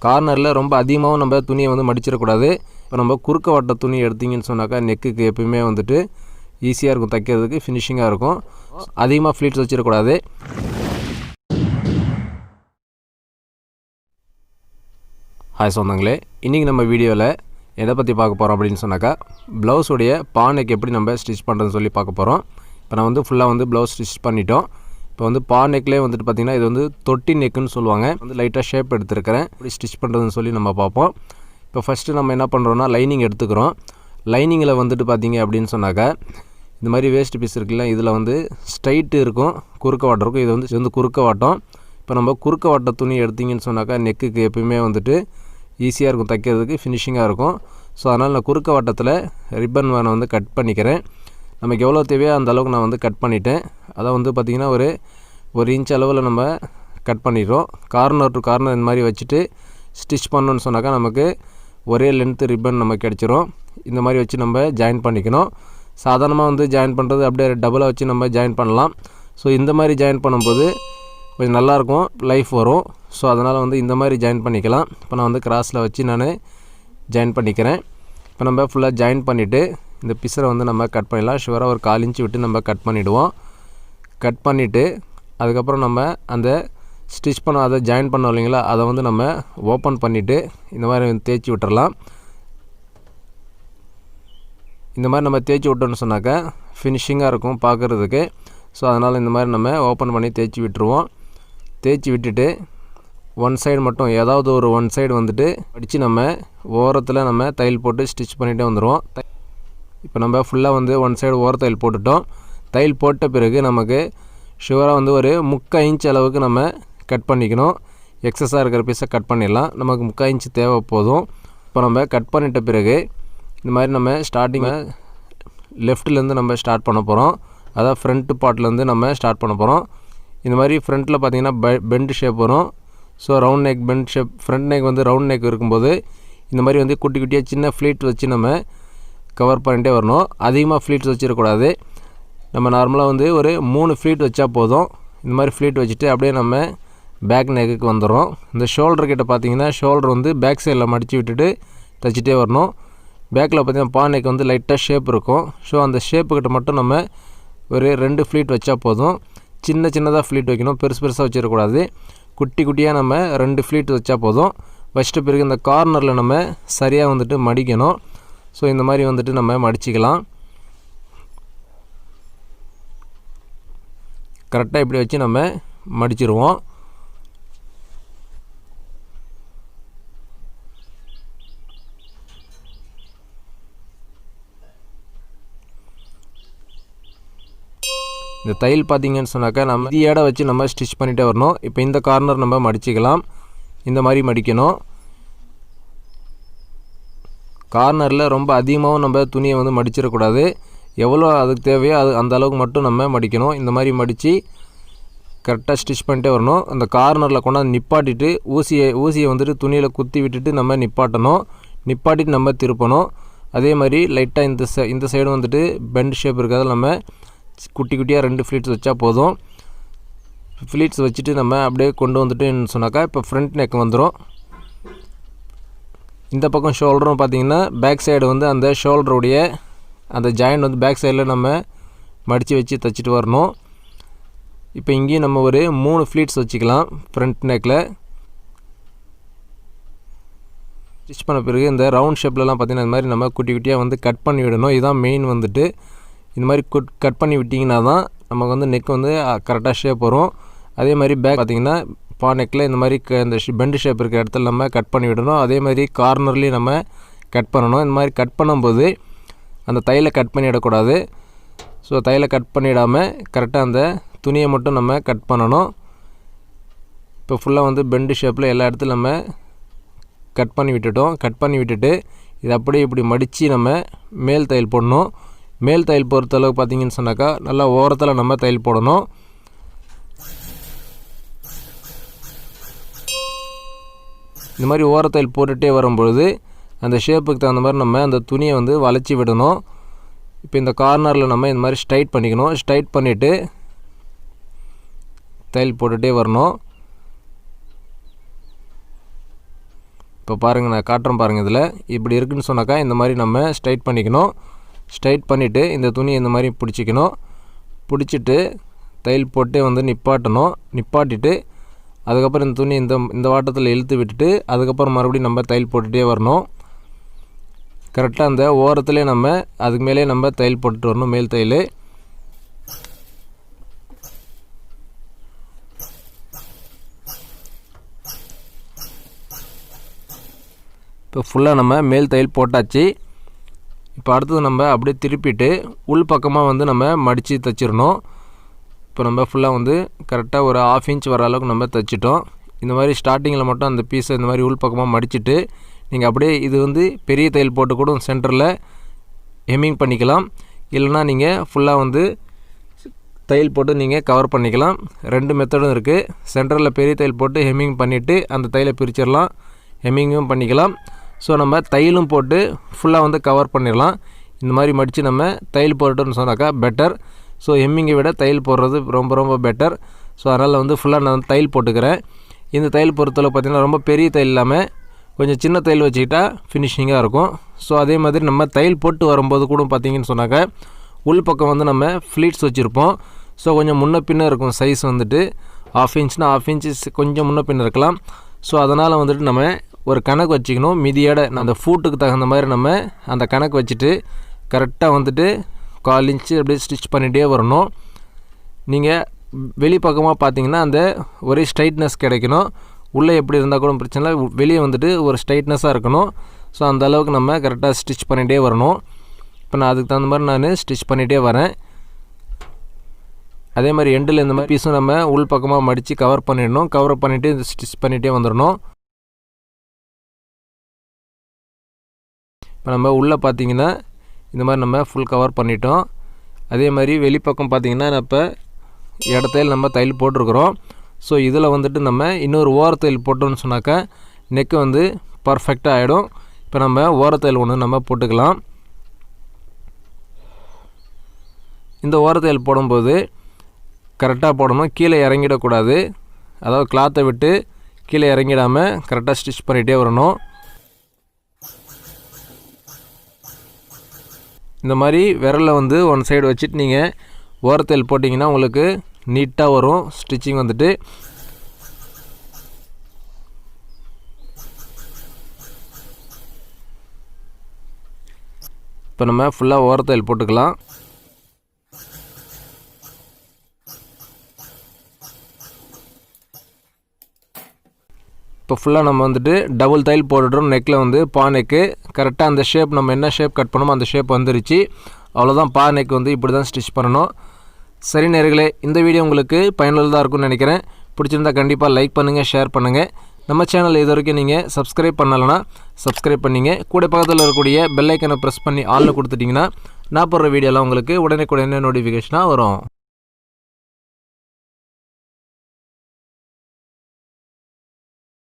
கார்னரில் ரொம்ப அதிகமாகவும் நம்ம துணியை வந்து மடிச்சிடக்கூடாது. இப்போ நம்ம குறுக்க வட்ட துணி எடுத்திங்கன்னு சொன்னாக்கா நெக்குக்கு எப்பயுமே வந்துட்டு ஈஸியாக இருக்கும், தைக்கிறதுக்கு ஃபினிஷிங்காக இருக்கும். அதிகமாக ஃப்ளீட்ஸ் வச்சிடக்கூடாது. ஹாய் சொந்தங்களே, இன்றைக்கி நம்ம வீடியோவில் எதை பற்றி பார்க்க போகிறோம் அப்படின்னு சொன்னாக்கா ப்ளவுஸுடைய பானைக்கு எப்படி நம்ம ஸ்டிச் பண்ணுறதுன்னு சொல்லி பார்க்க போகிறோம். இப்போ நான் வந்து ஃபுல்லாக வந்து ப்ளவுஸ் ஸ்டிச் பண்ணிட்டோம். இப்போ வந்து பானைக்குலேயே வந்துட்டு பார்த்திங்கன்னா இது வந்து தொட்டி நெக்குன்னு சொல்லுவாங்க. வந்து லைட்டாக ஷேப் எடுத்துருக்கிறேன், எப்படி ஸ்டிச் பண்ணுறதுன்னு சொல்லி நம்ம பார்ப்போம். இப்போ ஃபஸ்ட்டு நம்ம என்ன பண்ணுறோன்னா லைனிங் எடுத்துக்கிறோம். லைனிங்கில் வந்துட்டு பார்த்திங்க அப்படின்னு சொன்னாக்கா இந்த மாதிரி வேஸ்ட் பீஸ் இருக்குல்ல, இதில் வந்து ஸ்ட்ரைட்டு இருக்கும், குறுக்க வாட்டம் இருக்கும். இது வந்து குறுக்க வாட்டம். இப்போ நம்ம குறுக்க வாட்ட துணி எடுத்திங்கன்னு சொன்னாக்கா நெக்குக்கு எப்பயுமே வந்துட்டு ஈஸியாக இருக்கும், தைக்கிறதுக்கு ஃபினிஷிங்காக இருக்கும். ஸோ அதனால் நான் குறுக்க வாட்டத்தில் ரிப்பன் வேனை வந்து கட் பண்ணிக்கிறேன். நமக்கு எவ்வளோ தேவையோ அந்த அளவுக்கு நான் வந்து கட் பண்ணிட்டேன். அதை வந்து பார்த்திங்கன்னா ஒரு இன்ச் அளவில் நம்ம கட் பண்ணிடுறோம். கார்னர் டு கார்னர் இந்த மாதிரி வச்சுட்டு ஸ்டிச் பண்ணணுன்னு சொன்னாக்கா நமக்கு ஒரே லென்த்து ரிப்பன் நமக்கு கிடச்சிரும். இந்த மாதிரி வச்சு நம்ம ஜாயின் பண்ணிக்கணும். சாதாரணமாக வந்து ஜாயின் பண்ணுறது அப்படியே டபுளாக வச்சு நம்ம ஜாயின் பண்ணலாம். ஸோ இந்த மாதிரி ஜாயின் பண்ணும்போது கொஞ்சம் நல்லாயிருக்கும், லைஃப் வரும். ஸோ அதனால் வந்து இந்த மாதிரி ஜாயின் பண்ணிக்கலாம். இப்போ நான் வந்து கிராஸில் வச்சு நான் ஜாயின் பண்ணிக்கிறேன். இப்போ நம்ம ஃபுல்லாக ஜாயின் பண்ணிவிட்டு இந்த பிசரை வந்து நம்ம கட் பண்ணிடலாம். ஷுவராக ஒரு 1/4 இன்ச்சு விட்டு நம்ம கட் பண்ணிவிடுவோம். கட் பண்ணிவிட்டு அதுக்கப்புறம் நம்ம அந்த ஸ்டிச் பண்ண அதை ஜாயின் பண்ணோம் இல்லைங்களா, அதை வந்து நம்ம ஓப்பன் பண்ணிவிட்டு இந்த மாதிரி தேய்ச்சி விட்டுறலாம். இந்த மாதிரி நம்ம தேய்ச்சி விட்டோன்னு சொன்னாக்கா ஃபினிஷிங்காக இருக்கும் பார்க்குறதுக்கு. ஸோ அதனால் இந்த மாதிரி நம்ம ஓப்பன் பண்ணி தேய்ச்சி விட்டுருவோம். தேய்ச்சி விட்டுட்டு ஒன் சைடு மட்டும் ஏதாவது ஒரு ஒன் சைடு வந்துட்டு அடித்து நம்ம ஓரத்தில் நம்ம தையல் போட்டு ஸ்டிச் பண்ணிகிட்டே வந்துடுவோம். இப்போ நம்ம ஃபுல்லாக வந்து ஒன் சைடு ஓர தையல் போட்டுட்டோம். தையல் போட்ட பிறகு நமக்கு ஷுவராக வந்து ஒரு 3/4 இன்ச் அளவுக்கு நம்ம கட் பண்ணிக்கணும். எக்ஸஸாக இருக்கிற பீஸை கட் பண்ணிடலாம். நமக்கு 3/4 இன்ச் தேவை போதும். இப்போ நம்ம கட் பண்ணிட்ட பிறகு இந்த மாதிரி நம்ம ஸ்டார்டிங்கில் லெஃப்ட்லேருந்து நம்ம ஸ்டார்ட் பண்ண போகிறோம். அதாவது ஃப்ரண்ட் பார்ட்லேருந்து நம்ம ஸ்டார்ட் பண்ண போகிறோம். இந்த மாதிரி ஃப்ரண்ட்டில் பார்த்திங்கன்னா பெண்ட் ஷேப் வரும். So round neck bend shape, front neck வந்து ரவுண்ட் நெக் இருக்கும்போது இந்த மாதிரி வந்து குட்டி குட்டியாக சின்ன ஃப்ளீட் வச்சு நம்ம கவர் பண்ணிகிட்டே வரணும். அதிகமாக ஃப்ளீட்ஸ் வச்சிடக்கூடாது. நம்ம நார்மலாக வந்து ஒரு 3 ஃப்ளீட் வச்சா போதும். இந்த மாதிரி ஃப்ளீட் வச்சுட்டு அப்படியே நம்ம பேக் நெக்குக்கு வந்துடுறோம். இந்த ஷோல்டர் கிட்ட பார்த்திங்கன்னா ஷோல்டர் வந்து பேக் சைடில் மடித்து விட்டுட்டு தைச்சிட்டே வரணும். பேக்கில் பார்த்திங்கன்னா பானைக்கு வந்து லைட்டாக ஷேப் இருக்கும். ஸோ அந்த ஷேப்புக்கிட்ட மட்டும் நம்ம ஒரு 2 ஃப்ளீட் வச்சா போதும். சின்னதாக ஃப்ளீட் வைக்கணும், பெருசாக வச்சிடக்கூடாது. குட்டி குட்டியாக நம்ம 2 ஃப்ளீட் வச்சா போதும். வச்சிட்ட பிறகு இந்த கார்னரில் நம்ம சரியாக வந்துட்டு மடிக்கணும். ஸோ இந்த மாதிரி வந்துட்டு நம்ம மடிச்சிக்கலாம். கரெக்டாக இப்படி வச்சு நம்ம மடிச்சிருவோம். இந்த தையல் பார்த்திங்கன்னு சொன்னாக்கா நம்ம இடையை வச்சு நம்ம ஸ்டிச் பண்ணிகிட்டே வரணும். இப்போ இந்த கார்னர் நம்ம மடிச்சிக்கலாம். இந்த மாதிரி மடிக்கணும். கார்னரில் ரொம்ப அதிகமாகவும் நம்ம துணியை வந்து மடிச்சிடக்கூடாது. எவ்வளோ அதுக்கு தேவையோ அந்த அளவுக்கு மட்டும் நம்ம மடிக்கணும். இந்த மாதிரி மடித்து கரெக்டாக ஸ்டிச் பண்ணிட்டே வரணும். அந்த கார்னரில் கொண்டாந்து நிப்பாட்டிட்டு ஊசியை வந்துட்டு துணியில் குத்தி விட்டுட்டு நம்ம நிப்பாட்டணும். நிப்பாட்டிட்டு நம்ம திருப்பணும். அதே மாதிரி லைட்டாக இந்த சைடு வந்துட்டு பெண்ட் ஷேப் இருக்கிறத நம்ம குட்டி குட்டியாக 2 ஃப்ளீட்ஸ் வச்சா போதும். ஃப்ளீட்ஸ் வச்சுட்டு நம்ம அப்படியே கொண்டு வந்துட்டுன்னு சொன்னாக்கா இப்போ ஃப்ரண்ட் நெக் வந்துடும். இந்த பக்கம் ஷோல்டரும் பார்த்திங்கன்னா பேக் சைடு வந்து அந்த ஷோல்டருடைய அந்த ஜாயின் வந்து பேக் சைடில் நம்ம மடித்து வச்சு தைச்சிட்டு வரணும். இப்போ இங்கேயும் நம்ம ஒரு 3 ஃப்ளீட்ஸ் வச்சுக்கலாம் ஃப்ரண்ட் நெக்கில். ஸ்டிச் பண்ண பிறகு இந்த ரவுண்ட் ஷேப்லலாம் பார்த்திங்கன்னா இந்த மாதிரி நம்ம குட்டி குட்டியாக வந்து கட் பண்ணி விடணும். இதுதான் மெயின் வந்துட்டு. இந்த மாதிரி கட் பண்ணி விட்டிங்கன்னா தான் நமக்கு வந்து நெக் வந்து கரெக்டாக ஷேப் வரும். அதே மாதிரி பேக் பார்த்திங்கன்னா நெக்கில் இந்த மாதிரி இந்த பெண்டு ஷேப் இருக்கிற இடத்துல நம்ம கட் பண்ணி விடணும். அதே மாதிரி கார்னர்லேயும் நம்ம கட் பண்ணணும். இந்த மாதிரி கட் பண்ணும்போது அந்த தையலை கட் பண்ணிடக்கூடாது. ஸோ தையலை கட் பண்ணிடாமல் கரெக்டாக அந்த துணியை மட்டும் நம்ம கட் பண்ணணும். இப்போ ஃபுல்லாக வந்து பெண்டு ஷேப்பில் எல்லா இடத்துலையும் நம்ம கட் பண்ணி விட்டுட்டோம். கட் பண்ணி விட்டுட்டு இதை அப்படியே இப்படி மடித்து நம்ம மேல் தையல் போடணும். மேல் தையல் பொறுத்தளவுக்கு பார்த்திங்கன்னு சொன்னாக்கா நல்லா ஓரத்தில் நம்ம தையல் போடணும். இந்த மாதிரி ஓரத்தையில் போட்டுகிட்டே வரும்பொழுது அந்த ஷேப்புக்கு தகுந்த மாதிரி நம்ம அந்த துணியை வந்து வளைச்சி விடணும். இப்போ இந்த கார்னரில் நம்ம இந்த மாதிரி ஸ்ட்ரைட் பண்ணிக்கணும். ஸ்ட்ரைட் பண்ணிவிட்டு தையல் போட்டுகிட்டே வரணும். இப்போ பாருங்கள், நான் காட்டுறேன் பாருங்கள். இதில் இப்படி இருக்குதுன்னு சொன்னாக்கா இந்த மாதிரி நம்ம ஸ்ட்ரைட் பண்ணிக்கணும். ஸ்ட்ரைட் பண்ணிவிட்டு இந்த துணி இந்த மாதிரி பிடிச்சிக்கணும். பிடிச்சிட்டு தையல் போட்டு வந்து நிப்பாட்டிட்டு அதுக்கப்புறம் இந்த துணி இந்த வாட்டத்தில் இழுத்து விட்டுட்டு அதுக்கப்புறம் மறுபடியும் நம்ம தையல் போட்டுகிட்டே வரணும். கரெக்டாக அந்த ஓரத்துலேயே நம்ம அதுக்கு மேலே நம்ம தையல் போட்டுட்டு வரணும், மேல் தையல். இப்போ ஃபுல்லாக நம்ம மேல் தையல் போட்டாச்சு. இப்போ அடுத்தது நம்ம அப்படியே திருப்பிட்டு உள் பக்கமாக வந்து நம்ம மடித்து தைச்சிடணும். இப்போ நம்ம ஃபுல்லாக வந்து கரெக்டாக ஒரு 1/2 இன்ச் வர அளவுக்கு நம்ம தைச்சிட்டோம். இந்த மாதிரி ஸ்டார்டிங்கில் மட்டும் அந்த பீஸை இந்த மாதிரி உள் பக்கமாக மடிச்சுட்டு நீங்கள் அப்படியே இது வந்து பெரிய தையல் போட்டு கூட சென்டரில் ஹெம்மிங் பண்ணிக்கலாம். இல்லைனா நீங்கள் ஃபுல்லாக வந்து தையல் போட்டு நீங்கள் கவர் பண்ணிக்கலாம். 2 மெத்தடும் இருக்குது. சென்டரில் பெரிய தையல் போட்டு ஹெம்மிங் பண்ணிவிட்டு அந்த தையலை பிரிச்சிடலாம், ஹெம்மிங்கும் பண்ணிக்கலாம். ஸோ நம்ம தையலும் போட்டு ஃபுல்லாக வந்து கவர் பண்ணிடலாம். இந்த மாதிரி மடித்து நம்ம தையல் போட்டுன்னு சொன்னாக்கா பெட்டர். ஸோ ஹெம்மிங்கை விட தையல் போடுறது ரொம்ப ரொம்ப பெட்டர். ஸோ அதனால் வந்து ஃபுல்லாக நான் தையல் போட்டுக்கிறேன். இந்த தையல் பொறுத்தளவு பார்த்திங்கன்னா ரொம்ப பெரிய தையல் இல்லாமல் கொஞ்சம் சின்ன தையல் வச்சுக்கிட்டா ஃபினிஷிங்காக இருக்கும். ஸோ அதே மாதிரி நம்ம தையல் போட்டு வரும்போது கூட பார்த்திங்கன்னு சொன்னாக்கா உள் பக்கம் வந்து நம்ம ஃப்ளீட்ஸ் வச்சுருப்போம். ஸோ கொஞ்சம் முன்ன பின்ன இருக்கும். சைஸ் வந்துட்டு 1/2 இன்ச்னா 1/2 இன்ச்சு கொஞ்சம் முன்ன பின்ன இருக்கலாம். ஸோ அதனால் வந்துட்டு நம்ம ஒரு கணக்கு வச்சுக்கணும். மிதியோட அந்த ஃபூட்டுக்கு தகுந்த மாதிரி நம்ம அந்த கணக்கு வச்சுட்டு கரெக்டாக வந்துட்டு 1/4 இன்ச்சு அப்படியே ஸ்டிச் பண்ணிகிட்டே வரணும். நீங்கள் வெளி பக்கமாக பார்த்தீங்கன்னா அந்த ஒரே ஸ்ட்ரைட்னஸ் கிடைக்கணும். உள்ளே எப்படி இருந்தால் கூட பிரச்சனை இல்லை, வெளியே வந்துட்டு ஒரு ஸ்ட்ரைட்னஸாக இருக்கணும். ஸோ அந்த அளவுக்கு நம்ம கரெக்டாக ஸ்டிச் பண்ணிகிட்டே வரணும். இப்போ நான் அதுக்கு தகுந்த மாதிரி நான் ஸ்டிச் பண்ணிகிட்டே வரேன். அதே மாதிரி எண்டில் இந்த மாதிரி பீஸும் நம்ம உள் பக்கமாக மடித்து கவர் பண்ணிடணும். கவர் பண்ணிவிட்டு ஸ்டிச் பண்ணிகிட்டே வந்துடணும். இப்போ நம்ம உள்ளே பார்த்திங்கன்னா இந்த மாதிரி நம்ம ஃபுல் கவர் பண்ணிட்டோம். அதே மாதிரி வெளிப்பக்கம் பார்த்திங்கன்னா இப்போ இடத்தையில் நம்ம தையல் போட்டிருக்கிறோம். ஸோ இதில் வந்துட்டு நம்ம இன்னொரு ஓரத்தையல் போட்டோம்னு சொன்னாக்கா நெக்கு வந்து பர்ஃபெக்டாக ஆகிடும். இப்போ நம்ம ஓரத்தையல் ஒன்று நம்ம போட்டுக்கலாம். இந்த ஓரத்தையல் போடும்போது கரெக்டாக போடணும், கீழே இறங்கிடக்கூடாது. அதாவது கிளாத்தை விட்டு கீழே இறங்கிடாமல் கரெக்டாக ஸ்டிச் பண்ணிகிட்டே வரணும். இந்த மாதிரி விரலில் வந்து ஒன் சைடு வச்சுட்டு நீங்கள் ஓரத்தையல் போட்டிங்கன்னா உங்களுக்கு நீட்டாக வரும் ஸ்டிச்சிங் வந்துட்டு. இப்போ நம்ம ஃபுல்லாக ஓரத்தையல் போட்டுக்கலாம். இப்போ ஃபுல்லாக நம்ம வந்துட்டு டபுள் தையல் போட்டுடுறோம். நெக்கில் வந்து பா நெக்கு கரெக்டாக அந்த ஷேப் நம்ம என்ன ஷேப் கட் பண்ணோமோ அந்த ஷேப் வந்துருச்சு. அவ்வளோதான், பா நெக் வந்து இப்படி தான் ஸ்டிச் பண்ணணும். சரி நேயர்களே, இந்த வீடியோ உங்களுக்கு பயனுள்ளதாக இருக்கும்னு நினைக்கிறேன். பிடிச்சிருந்தா கண்டிப்பாக லைக் பண்ணுங்கள், ஷேர் பண்ணுங்கள். நம்ம சேனல் இது வரைக்கும் நீங்கள் சப்ஸ்கிரைப் பண்ணலைன்னா சப்ஸ்கிரைப் பண்ணிங்க. கூட பக்கத்தில் இருக்கக்கூடிய பெல் ஐக்கனை ப்ரெஸ் பண்ணி ஆல்னு கொடுத்துட்டிங்கன்னா நான் போடுற வீடியோலாம் உங்களுக்கு உடனே நோட்டிஃபிகேஷனாக வரும்.